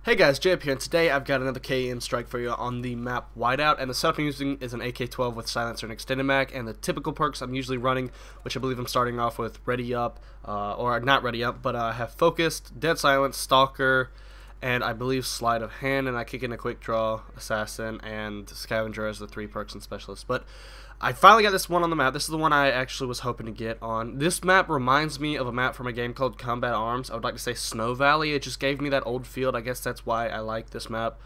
Hey guys, Jhub here, and today I've got another KEM strike for you on the map Whiteout, and the setup I'm using is an AK-12 with silencer and extended mag, and the typical perks I'm usually running, which I believe I'm starting off with Ready Up, or not Ready Up, but I have Focused, Dead Silence, Stalker, and I believe Sleight of Hand, and I kick in a Quick Draw, Assassin, and Scavenger as the 3 perks and specialists. But I finally got this one on the map. This is the one I actually was hoping to get on. This map reminds me of a map from a game called Combat Arms. I would like to say Snow Valley. It just gave me that old field. I guess that's why I like this map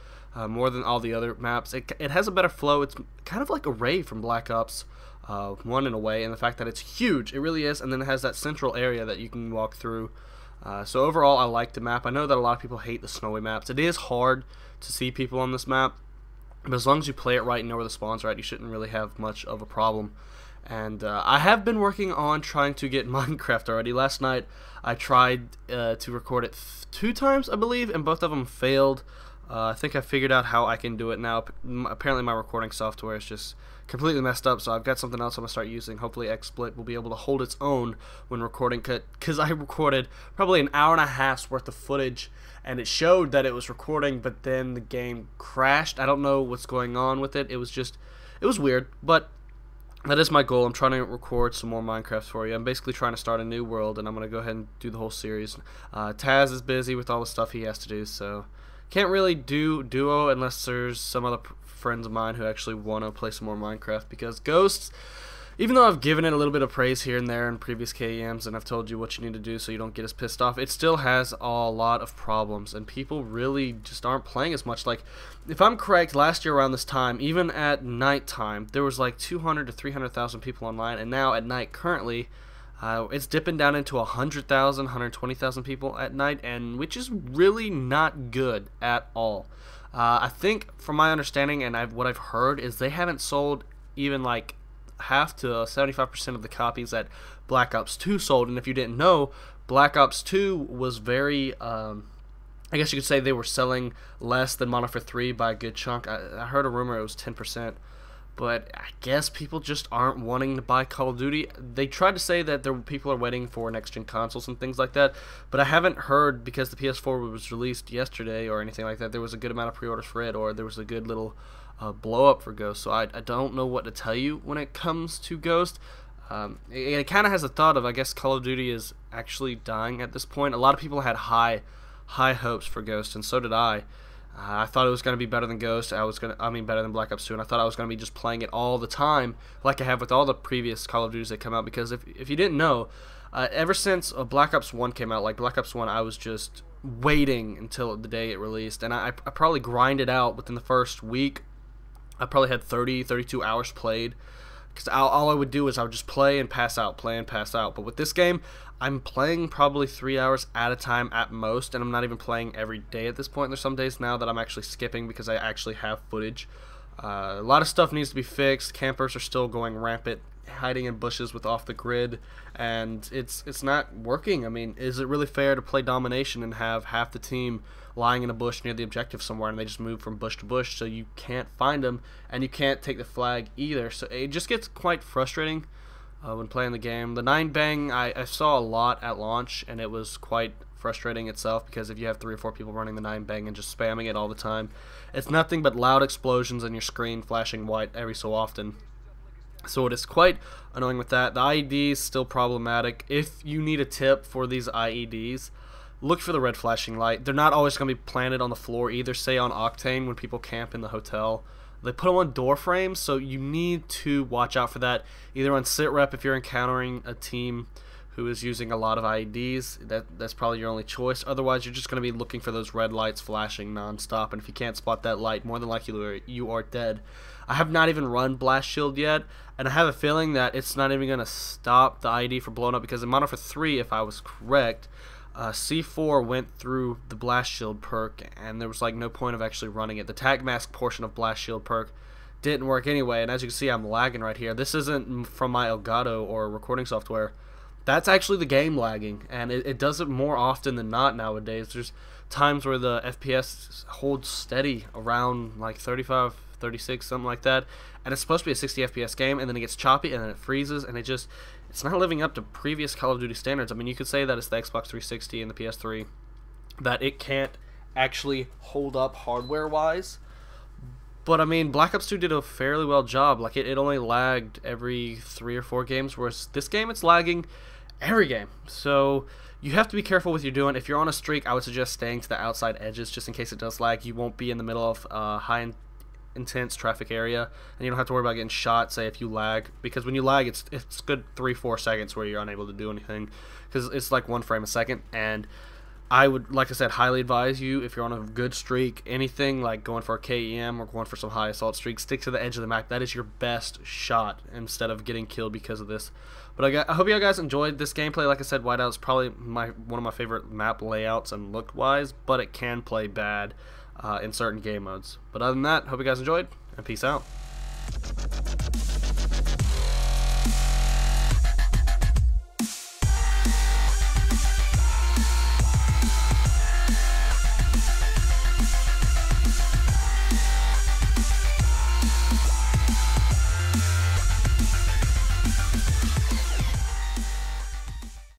more than all the other maps. It has a better flow. It's kind of like a raid from Black Ops 1 in a way, and the fact that it's huge. It really is, and then it has that central area that you can walk through. So overall, I like the map. I know that a lot of people hate the snowy maps. It is hard to see people on this map. But as long as you play it right and know where the spawns are at, you shouldn't really have much of a problem. And I have been working on trying to get Minecraft already. Last night I tried to record it 2 times, I believe, and both of them failed. I think I figured out how I can do it now. Apparently my recording software is just completely messed up, so I've got something else I'm going to start using. Hopefully XSplit will be able to hold its own when recording, because I recorded probably an hour and a half's worth of footage, and it showed that it was recording, but then the game crashed. I don't know what's going on with it. It was weird, but that is my goal. I'm trying to record some more Minecraft for you. I'm basically trying to start a new world, and I'm going to go ahead and do the whole series. Taz is busy with all the stuff he has to do, so can't really do duo unless there's some other friends of mine who actually want to play some more Minecraft, because Ghosts, even though I've given it a little bit of praise here and there in previous KEMs and I've told you what you need to do so you don't get as pissed off, it still has a lot of problems, and people really just aren't playing as much. Like, if I'm correct, last year around this time, even at nighttime, there was like 200 to 300,000 people online, and now at night currently it's dipping down into 100,000, 120,000 people at night, and which is really not good at all. I think, from my understanding and what I've heard, is they haven't sold even like half to 75% of the copies that Black Ops 2 sold. And if you didn't know, Black Ops 2 was very, I guess you could say they were selling less than Modern Warfare 3 by a good chunk. I heard a rumor it was 10%. But I guess people just aren't wanting to buy Call of Duty. They tried to say that people are waiting for next-gen consoles and things like that, but I haven't heard, because the PS4 was released yesterday or anything like that, there was a good amount of pre-orders for it, or there was a good little blow-up for Ghost. So I don't know what to tell you when it comes to Ghost. It kind of has a thought of, I guess, Call of Duty is actually dying at this point. A lot of people had high hopes for Ghost, and so did I. I thought it was going to be better than Ghost. Better than Black Ops 2, and I thought I was going to be just playing it all the time, like I have with all the previous Call of Duties that come out. Because if you didn't know, ever since Black Ops 1 came out, like Black Ops 1, I was just waiting until the day it released, and I probably grinded out within the first week. I probably had 32 hours played, because all I would do is I would just play and pass out, play and pass out. But with this game, I'm playing probably 3 hours at a time at most, and I'm not even playing every day at this point. There's some days now that I'm actually skipping because I actually have footage. A lot of stuff needs to be fixed. Campers are still going rampant, hiding in bushes with off the grid, and it's not working. I mean, is it really fair to play domination and have half the team lying in a bush near the objective somewhere, and they just move from bush to bush, so you can't find them and you can't take the flag either? So it just gets quite frustrating when playing the game. The 9-bang I saw a lot at launch, and it was quite frustrating itself, because if you have 3 or 4 people running the 9-bang and just spamming it all the time, it's nothing but loud explosions on your screen flashing white every so often. So it is quite annoying with that. The IED is still problematic. If you need a tip for these IEDs, look for the red flashing light. They're not always going to be planted on the floor either. Say on Octane, when people camp in the hotel, they put them on door frames, so you need to watch out for that. Either on sit rep, if you're encountering a team who is using a lot of IEDs, that's probably your only choice. Otherwise, you're just going to be looking for those red lights flashing nonstop, and if you can't spot that light, more than likely you are dead. I have not even run Blast Shield yet, and I have a feeling that it's not even going to stop the IED from blowing up, because in Modern Warfare 3, if I was correct, C4 went through the Blast Shield perk, and there was like no point of actually running it. The Tag Mask portion of Blast Shield perk didn't work anyway, and as you can see, I'm lagging right here. This isn't from my Elgato or recording software. That's actually the game lagging, and it does it more often than not nowadays. There's times where the FPS holds steady around like 35, 36, something like that, and it's supposed to be a 60 FPS game, and then it gets choppy, and then it freezes, and it's not living up to previous Call of Duty standards. I mean, you could say that it's the Xbox 360 and the PS3, that it can't actually hold up hardware-wise. But, I mean, Black Ops 2 did a fairly well job. Like, it only lagged every 3 or 4 games, whereas this game, it's lagging every game. So, you have to be careful with what you're doing. If you're on a streak, I would suggest staying to the outside edges just in case it does lag. You won't be in the middle of high intense traffic area, and you don't have to worry about getting shot, say, if you lag. Because when you lag, it's good 3-4 seconds where you're unable to do anything. Because it's like 1 frame a second, and I would, like I said, highly advise you, if you're on a good streak, anything like going for a KEM or going for some high assault streaks, stick to the edge of the map. That is your best shot instead of getting killed because of this. But I hope you guys enjoyed this gameplay. Like I said, Whiteout is probably one of my favorite map layouts and look-wise, but it can play bad in certain game modes. But other than that, hope you guys enjoyed, and peace out.